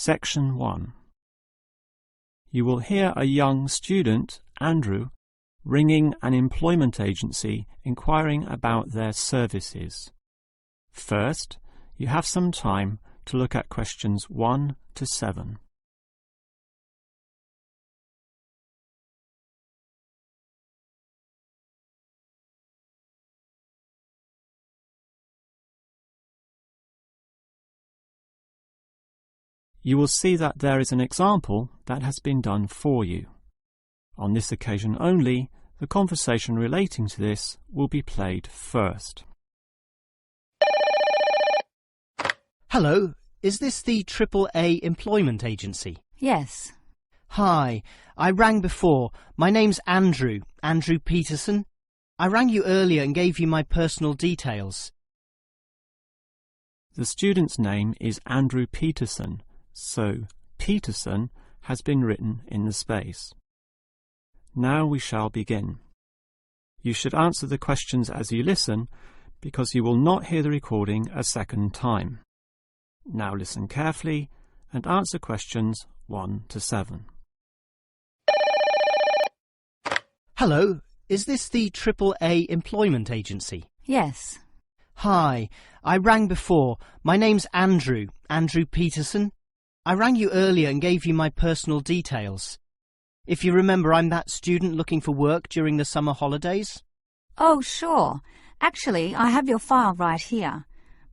Section 1. You will hear a young student, Andrew, ringing an employment agency inquiring about their services. First, you have some time to look at questions 1 to 7. You will see that there is an example that has been done for you. On this occasion only, the conversation relating to this will be played first. Hello, is this the AAA employment agency? Yes. Hi, I rang before. My name's Andrew Peterson. I rang you earlier and gave you my personal details. The student's name is Andrew Peterson, so Peterson has been written in the space. Now we shall begin. You should answer the questions as you listen, because you will not hear the recording a second time. Now listen carefully and answer questions 1 to 7. Hello, is this the AAA employment agency? Yes. Hi, I rang before. My name's Andrew Peterson. I rang you earlier and gave you my personal details. If you remember, I'm that student looking for work during the summer holidays. Oh, sure. Actually, I have your file right here.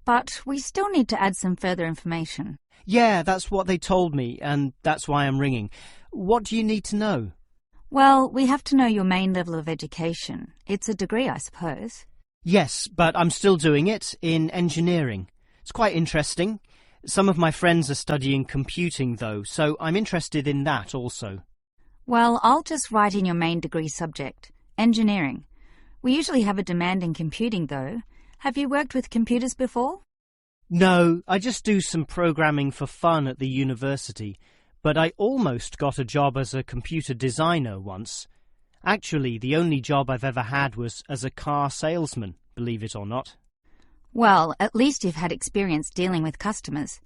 But we still need to add some further information. Yeah, that's what they told me, and that's why I'm ringing. What do you need to know? Well, we have to know your main level of education. It's a degree, I suppose. Yes, but I'm still doing it in engineering. It's quite interesting. Some of my friends are studying computing, though, so I'm interested in that also. Well, I'll just write in your main degree subject, engineering. We usually have a demand in computing, though. Have you worked with computers before? No, I just do some programming for fun at the university, but I almost got a job as a computer designer once. Actually, the only job I've ever had was as a car salesman, believe it or not. Well, at least you've had experience dealing with customers.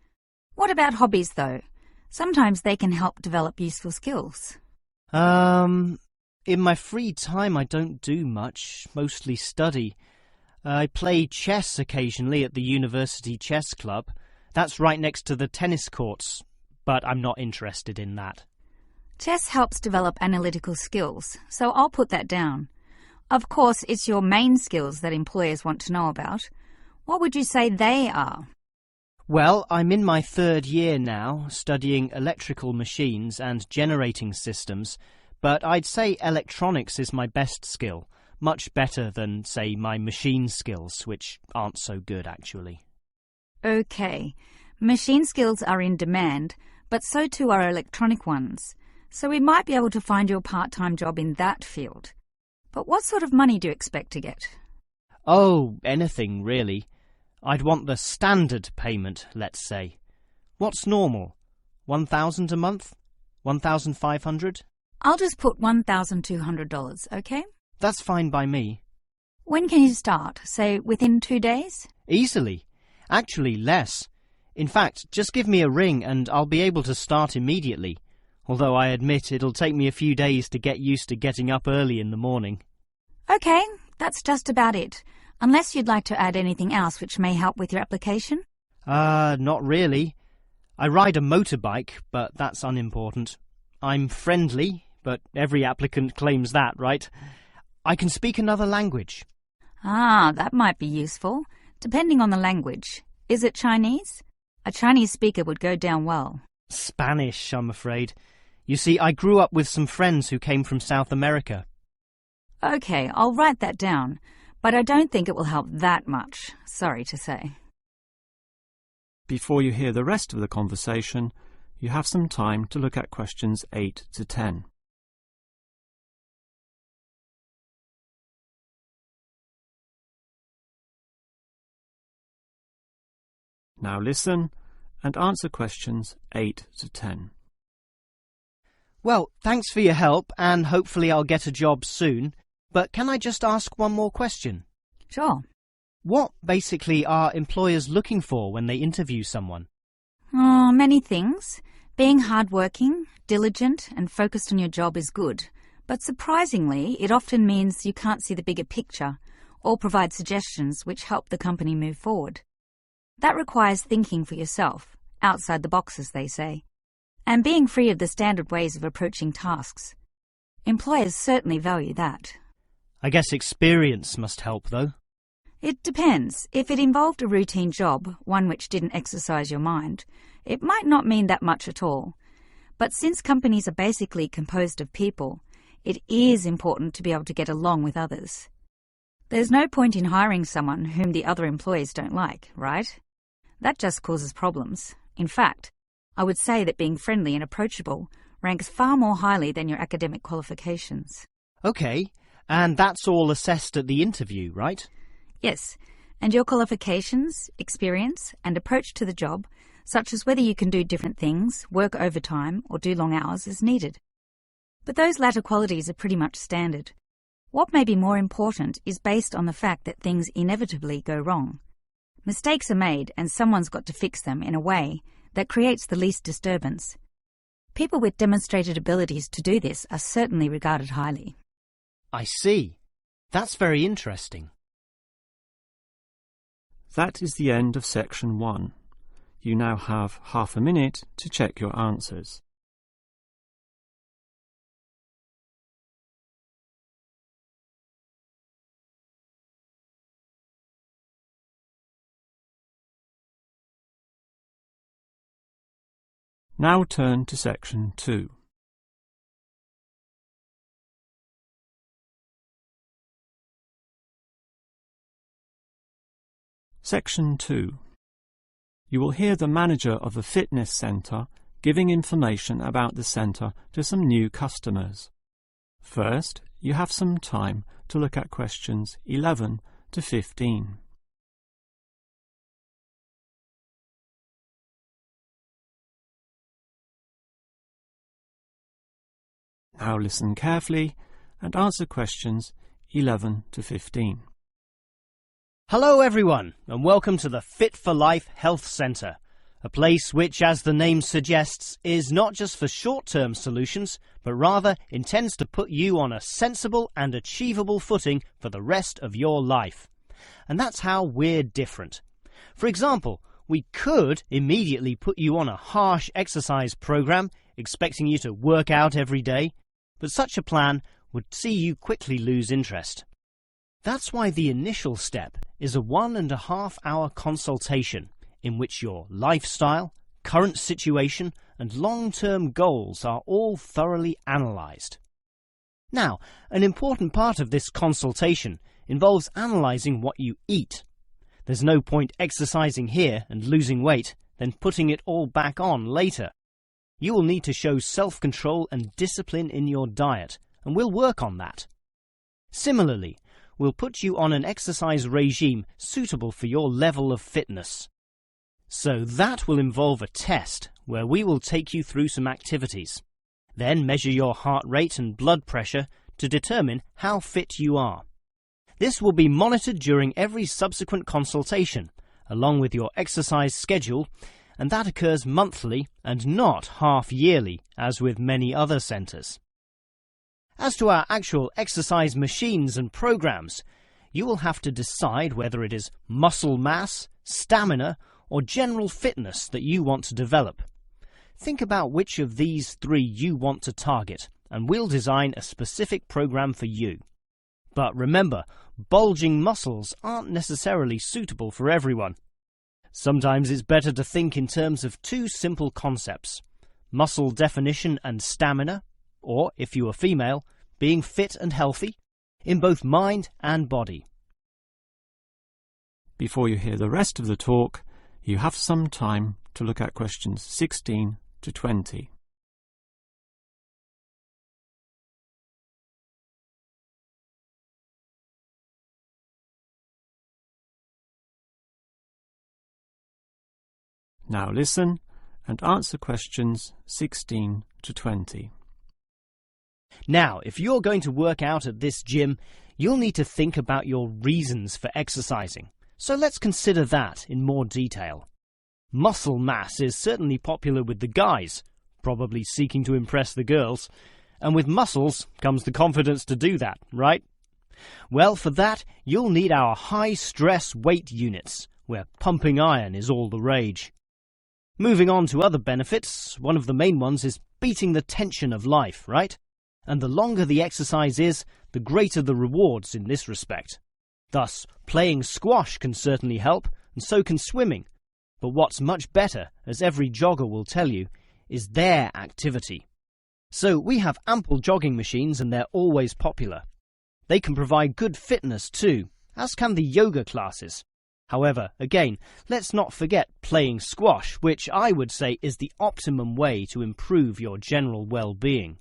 What about hobbies, though? Sometimes they can help develop useful skills. In my free time I don't do much, mostly study. I play chess occasionally at the university chess club. That's right next to the tennis courts, but I'm not interested in that. Chess helps develop analytical skills, so I'll put that down. Of course, it's your main skills that employers want to know about. What would you say they are? Well, I'm in my 3rd year now, studying electrical machines and generating systems, but I'd say electronics is my best skill, much better than, say, my machine skills, which aren't so good, actually. Okay, machine skills are in demand, but so too are electronic ones, so we might be able to find you a part-time job in that field. But what sort of money do you expect to get? Oh, anything, really. I'd want the standard payment, let's say. What's normal? 1,000 a month? 1,500? I'll just put $1,200, okay? That's fine by me. When can you start? Say, within 2 days? Easily. Actually, less. In fact, just give me a ring and I'll be able to start immediately. Although I admit it'll take me a few days to get used to getting up early in the morning. Okay, that's just about it. Unless you'd like to add anything else which may help with your application? Not really. I ride a motorbike, but that's unimportant. I'm friendly, but every applicant claims that, right? I can speak another language. Ah, that might be useful, depending on the language. Is it Chinese? A Chinese speaker would go down well. Spanish, I'm afraid. You see, I grew up with some friends who came from South America. Okay, I'll write that down. But I don't think it will help that much, sorry to say. Before you hear the rest of the conversation, you have some time to look at questions 8 to 10. Now listen and answer questions 8 to 10. Well, thanks for your help, and hopefully I'll get a job soon. But can I just ask one more question? Sure. What, basically, are employers looking for when they interview someone? Oh, many things. Being hardworking, diligent, and focused on your job is good, but surprisingly, it often means you can't see the bigger picture or provide suggestions which help the company move forward. That requires thinking for yourself, outside the box, as they say, and being free of the standard ways of approaching tasks. Employers certainly value that. I guess experience must help, though. It depends. If it involved a routine job, one which didn't exercise your mind, it might not mean that much at all. But since companies are basically composed of people, it is important to be able to get along with others. There's no point in hiring someone whom the other employees don't like, right? That just causes problems. In fact, I would say that being friendly and approachable ranks far more highly than your academic qualifications. Okay, and that's all assessed at the interview, right? Yes, and your qualifications, experience, and approach to the job, such as whether you can do different things, work overtime, or do long hours, is needed. But those latter qualities are pretty much standard. What may be more important is based on the fact that things inevitably go wrong. Mistakes are made, and someone's got to fix them in a way that creates the least disturbance. People with demonstrated abilities to do this are certainly regarded highly. I see. That's very interesting. That is the end of section 1. You now have half a minute to check your answers. Now turn to section 2. Section 2. You will hear the manager of a fitness centre giving information about the centre to some new customers. First, you have some time to look at questions 11 to 15. Now listen carefully and answer questions 11 to 15. Hello everyone, and welcome to the Fit for Life Health Centre, a place which, as the name suggests, is not just for short-term solutions, but rather intends to put you on a sensible and achievable footing for the rest of your life. And that's how we're different. For example, we could immediately put you on a harsh exercise program, expecting you to work out every day, but such a plan would see you quickly lose interest. That's why the initial step is a 1.5 hour consultation in which your lifestyle, current situation, and long-term goals are all thoroughly analysed. Now, an important part of this consultation involves analysing what you eat. There's no point exercising here and losing weight, then putting it all back on later. You will need to show self-control and discipline in your diet, and we'll work on that. Similarly, we'll put you on an exercise regime suitable for your level of fitness. So that will involve a test where we will take you through some activities, then measure your heart rate and blood pressure to determine how fit you are. This will be monitored during every subsequent consultation, along with your exercise schedule, and that occurs monthly and not half-yearly, as with many other centres. As to our actual exercise machines and programs, you will have to decide whether it is muscle mass, stamina, or general fitness that you want to develop. Think about which of these 3 you want to target, and we'll design a specific program for you. But remember, bulging muscles aren't necessarily suitable for everyone. Sometimes it's better to think in terms of 2 simple concepts: muscle definition and stamina, or, if you are female, being fit and healthy, in both mind and body. Before you hear the rest of the talk, you have some time to look at questions 16 to 20. Now listen and answer questions 16 to 20. Now, if you're going to work out at this gym, you'll need to think about your reasons for exercising. So let's consider that in more detail. Muscle mass is certainly popular with the guys, probably seeking to impress the girls. And with muscles comes the confidence to do that, right? Well, for that, you'll need our high-stress weight units, where pumping iron is all the rage. Moving on to other benefits, one of the main ones is beating the tension of life, right? And the longer the exercise is, the greater the rewards in this respect. Thus, playing squash can certainly help, and so can swimming. But what's much better, as every jogger will tell you, is their activity. So we have ample jogging machines and they're always popular. They can provide good fitness too, as can the yoga classes. However, again, let's not forget playing squash, which I would say is the optimum way to improve your general well-being.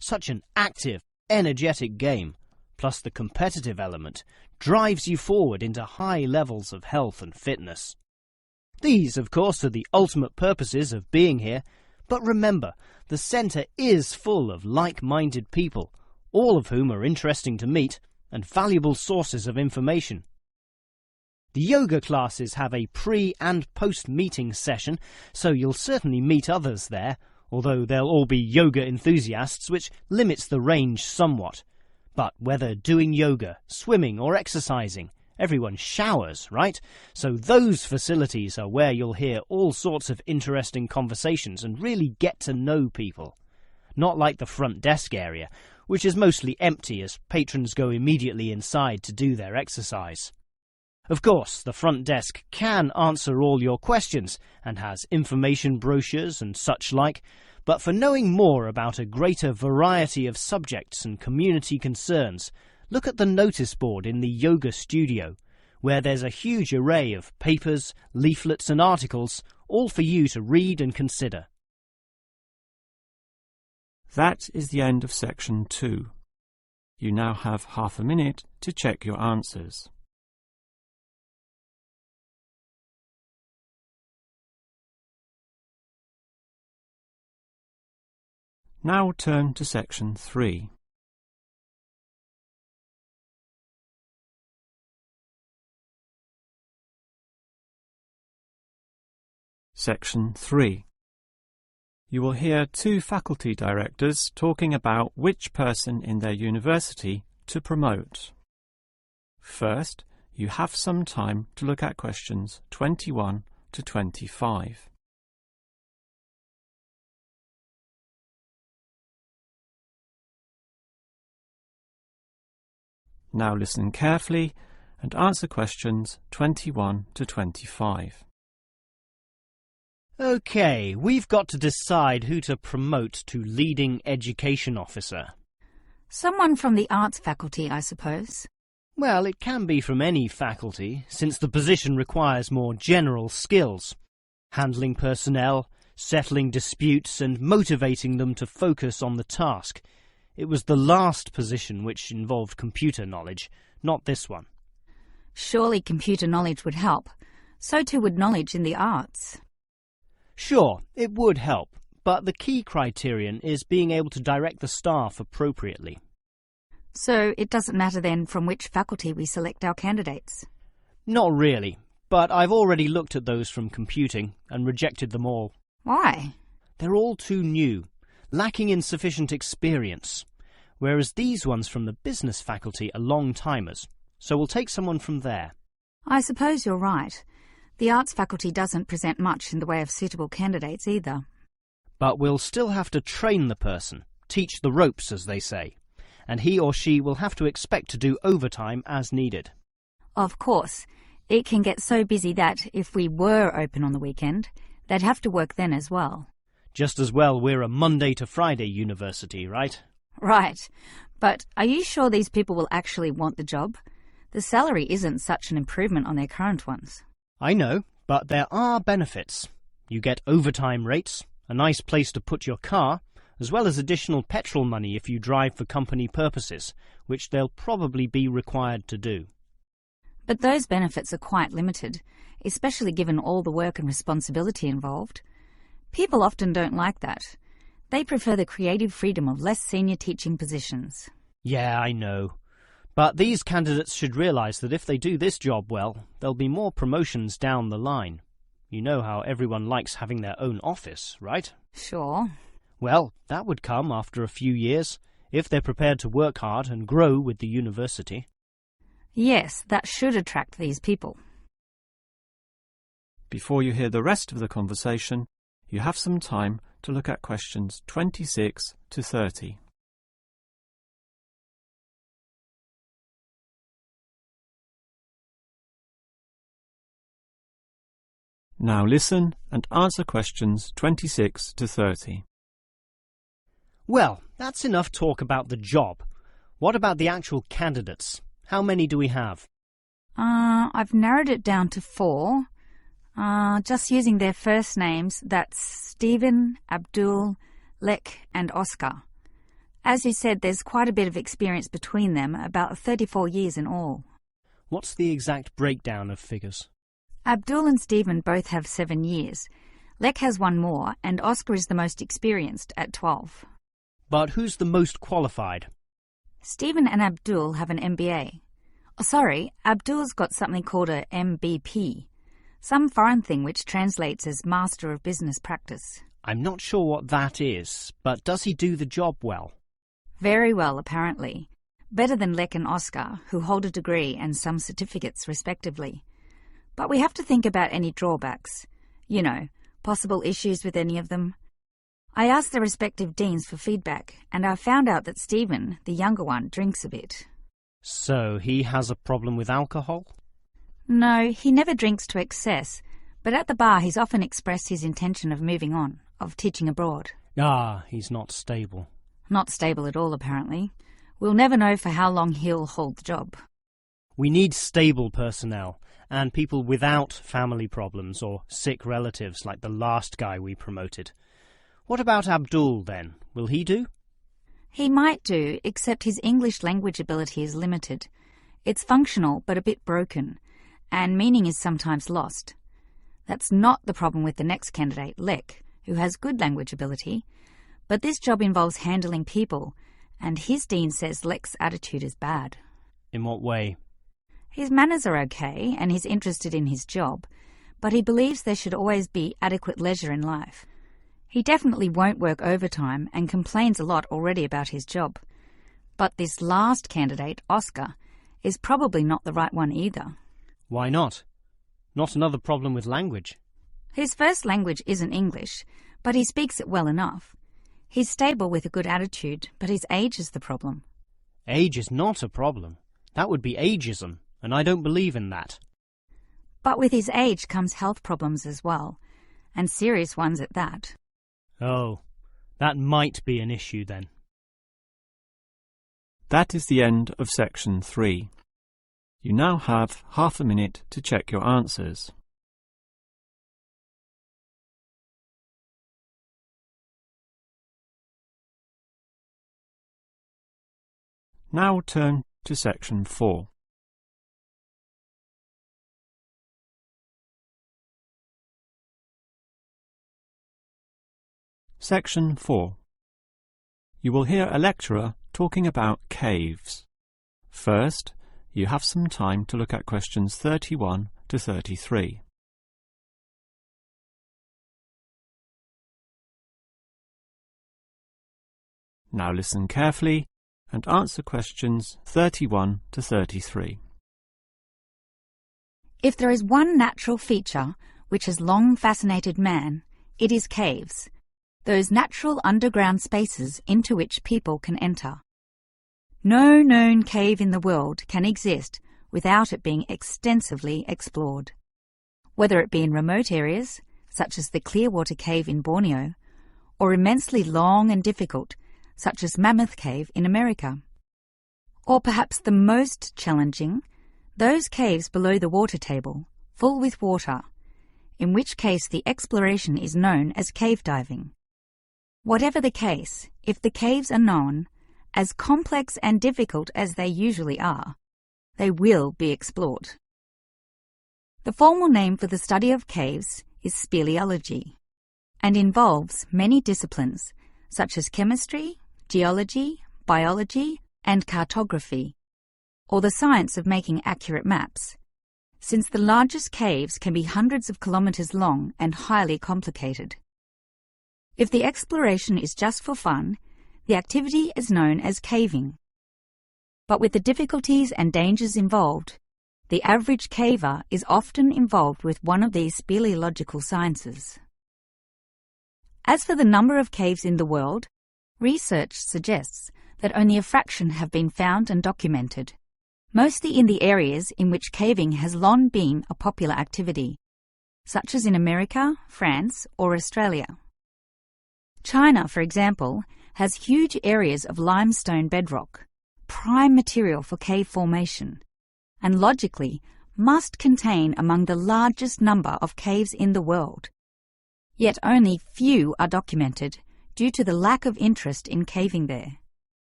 Such an active, energetic game, plus the competitive element, drives you forward into high levels of health and fitness. These, of course, are the ultimate purposes of being here, but remember, the centre is full of like-minded people, all of whom are interesting to meet and valuable sources of information. The yoga classes have a pre- and post-meeting session, so you'll certainly meet others there, although they'll all be yoga enthusiasts, which limits the range somewhat. But whether doing yoga, swimming or exercising, everyone showers, right? So those facilities are where you'll hear all sorts of interesting conversations and really get to know people. Not like the front desk area, which is mostly empty as patrons go immediately inside to do their exercise. Of course, the front desk can answer all your questions and has information brochures and such like, but for knowing more about a greater variety of subjects and community concerns, look at the notice board in the yoga studio, where there's a huge array of papers, leaflets and articles, all for you to read and consider. That is the end of section 2. You now have half a minute to check your answers. Now turn to section 3. Section 3. You will hear two faculty directors talking about which person in their university to promote. First, you have some time to look at questions 21 to 25. Now listen carefully and answer questions 21 to 25. OK, we've got to decide who to promote to leading education officer. Someone from the arts faculty, I suppose. Well, it can be from any faculty, since the position requires more general skills. Handling personnel, settling disputes and motivating them to focus on the task. It was the last position which involved computer knowledge, not this one. Surely computer knowledge would help. So too would knowledge in the arts. Sure, it would help, but the key criterion is being able to direct the staff appropriately. So it doesn't matter then from which faculty we select our candidates? Not really, but I've already looked at those from computing and rejected them all. Why? They're all too new, lacking in sufficient experience, whereas these ones from the business faculty are long-timers, so we'll take someone from there. I suppose you're right. The arts faculty doesn't present much in the way of suitable candidates either. But we'll still have to train the person, teach the ropes, as they say, and he or she will have to expect to do overtime as needed. Of course. It can get so busy that, if we were open on the weekend, they'd have to work then as well. Just as well we're a Monday to Friday university, right? Right. But are you sure these people will actually want the job? The salary isn't such an improvement on their current ones. I know, but there are benefits. You get overtime rates, a nice place to put your car, as well as additional petrol money if you drive for company purposes, which they'll probably be required to do. But those benefits are quite limited, especially given all the work and responsibility involved. People often don't like that. They prefer the creative freedom of less senior teaching positions. Yeah, I know. But these candidates should realise that if they do this job well, there'll be more promotions down the line. You know how everyone likes having their own office, right? Sure. Well, that would come after a few years, if they're prepared to work hard and grow with the university. Yes, that should attract these people. Before you hear the rest of the conversation, you have some time to look at questions 26 to 30. Now listen and answer questions 26 to 30. Well, that's enough talk about the job. What about the actual candidates? How many do we have? I've narrowed it down to 4. Just using their first names, that's Stephen, Abdul, Lek and Oscar. As you said, there's quite a bit of experience between them, about 34 years in all. What's the exact breakdown of figures? Abdul and Stephen both have 7 years. Lek has 1 more, and Oscar is the most experienced at 12. But who's the most qualified? Stephen and Abdul have an MBA. Oh, sorry, Abdul's got something called a MBP, some foreign thing which translates as Master of Business Practice. I'm not sure what that is, but does he do the job well? Very well, apparently. Better than Lek and Oscar, who hold a degree and some certificates respectively. But we have to think about any drawbacks. You know, possible issues with any of them. I asked the respective deans for feedback, and I found out that Stephen, the younger one, drinks a bit. So he has a problem with alcohol? No, he never drinks to excess, but at the bar he's often expressed his intention of moving on, of teaching abroad. Ah, he's not stable. Not stable at all, apparently. We'll never know for how long he'll hold the job. We need stable personnel, and people without family problems or sick relatives like the last guy we promoted. What about Abdul, then? Will he do? He might do, except his English language ability is limited. It's functional, but a bit broken, and meaning is sometimes lost. That's not the problem with the next candidate, Lek, who has good language ability, but this job involves handling people, and his dean says Lek's attitude is bad. In what way? His manners are okay, and he's interested in his job, but he believes there should always be adequate leisure in life. He definitely won't work overtime and complains a lot already about his job. But this last candidate, Oscar, is probably not the right one either. Why not? Not another problem with language. His first language isn't English, but he speaks it well enough. He's stable with a good attitude, but his age is the problem. Age is not a problem. That would be ageism, and I don't believe in that. But with his age comes health problems as well, and serious ones at that. Oh, that might be an issue then. That is the end of section 3. You now have half a minute to check your answers. Now turn to section 4. Section 4. You will hear a lecturer talking about caves. First, you have some time to look at questions 31 to 33. Now listen carefully and answer questions 31 to 33. If there is one natural feature which has long fascinated man, it is caves, those natural underground spaces into which people can enter. No known cave in the world can exist without it being extensively explored, whether it be in remote areas, such as the Clearwater Cave in Borneo, or immensely long and difficult, such as Mammoth Cave in America. Or perhaps the most challenging, those caves below the water table, full with water, in which case the exploration is known as cave diving. Whatever the case, if the caves are known, as complex and difficult as they usually are, they will be explored. The formal name for the study of caves is speleology, and involves many disciplines such as chemistry, geology, biology, and cartography, or the science of making accurate maps, since the largest caves can be hundreds of kilometres long and highly complicated. If the exploration is just for fun, the activity is known as caving. But with the difficulties and dangers involved, the average caver is often involved with one of these speleological sciences. As for the number of caves in the world, research suggests that only a fraction have been found and documented, mostly in the areas in which caving has long been a popular activity, such as in America, France, or Australia. China, for example, has huge areas of limestone bedrock, prime material for cave formation, and logically must contain among the largest number of caves in the world. Yet only few are documented due to the lack of interest in caving there.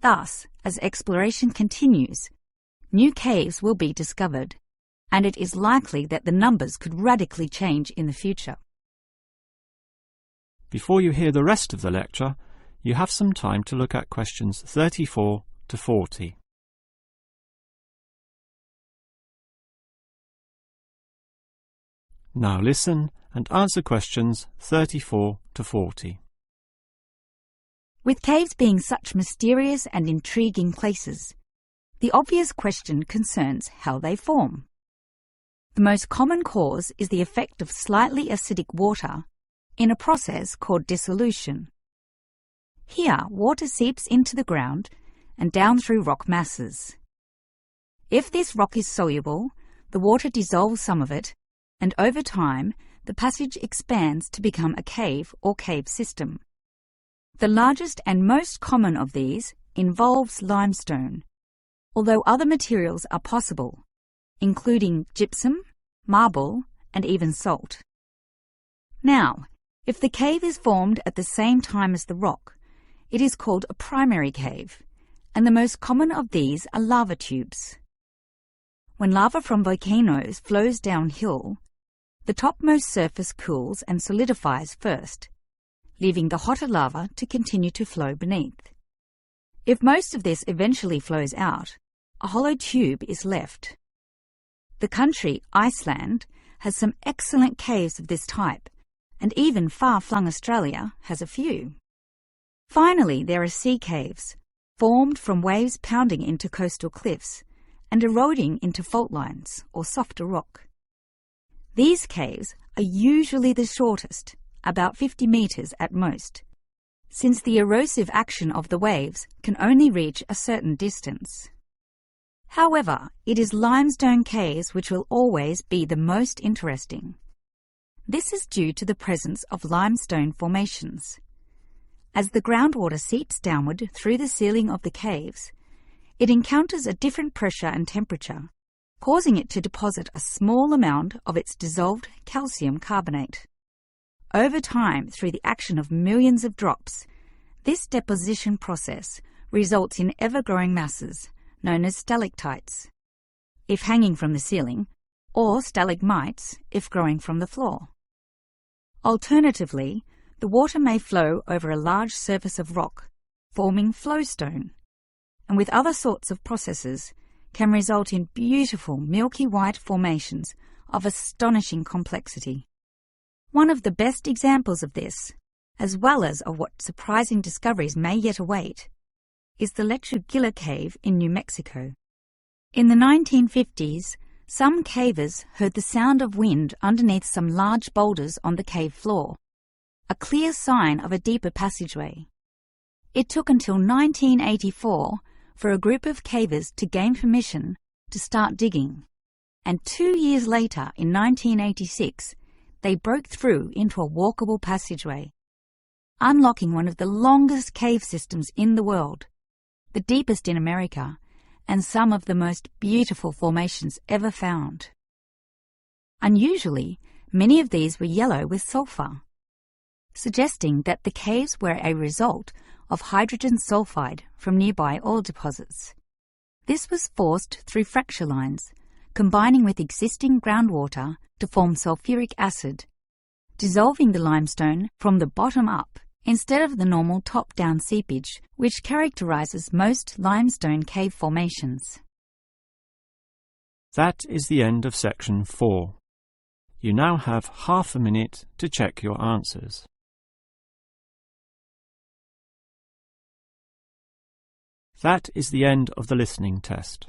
Thus, as exploration continues, new caves will be discovered, and it is likely that the numbers could radically change in the future. Before you hear the rest of the lecture, you have some time to look at questions 34 to 40. Now listen and answer questions 34 to 40. With caves being such mysterious and intriguing places, the obvious question concerns how they form. The most common cause is the effect of slightly acidic water in a process called dissolution. Here, water seeps into the ground and down through rock masses. If this rock is soluble, the water dissolves some of it, and over time, the passage expands to become a cave or cave system. The largest and most common of these involves limestone, although other materials are possible, including gypsum, marble, and even salt. Now, if the cave is formed at the same time as the rock, it is called a primary cave, and the most common of these are lava tubes. When lava from volcanoes flows downhill, the topmost surface cools and solidifies first, leaving the hotter lava to continue to flow beneath. If most of this eventually flows out, a hollow tube is left. The country, Iceland, has some excellent caves of this type, and even far-flung Australia has a few. Finally, there are sea caves, formed from waves pounding into coastal cliffs and eroding into fault lines or softer rock. These caves are usually the shortest, about 50 meters at most, since the erosive action of the waves can only reach a certain distance. However, it is limestone caves which will always be the most interesting. This is due to the presence of limestone formations. As the groundwater seeps downward through the ceiling of the caves, it encounters a different pressure and temperature, causing it to deposit a small amount of its dissolved calcium carbonate. Over time, through the action of millions of drops, this deposition process results in ever-growing masses, known as stalactites, if hanging from the ceiling, or stalagmites, if growing from the floor. Alternatively, the water may flow over a large surface of rock, forming flowstone, and with other sorts of processes, can result in beautiful milky white formations of astonishing complexity. One of the best examples of this, as well as of what surprising discoveries may yet await, is the Lechuguilla Cave in New Mexico. In the 1950s, some cavers heard the sound of wind underneath some large boulders on the cave floor, a clear sign of a deeper passageway. It took until 1984 for a group of cavers to gain permission to start digging, and 2 years later, in 1986, they broke through into a walkable passageway, unlocking one of the longest cave systems in the world, the deepest in America, and some of the most beautiful formations ever found. Unusually, many of these were yellow with sulfur, suggesting that the caves were a result of hydrogen sulfide from nearby oil deposits. This was forced through fracture lines, combining with existing groundwater to form sulfuric acid, dissolving the limestone from the bottom up instead of the normal top-down seepage, which characterizes most limestone cave formations. That is the end of section 4. You now have half a minute to check your answers. That is the end of the listening test.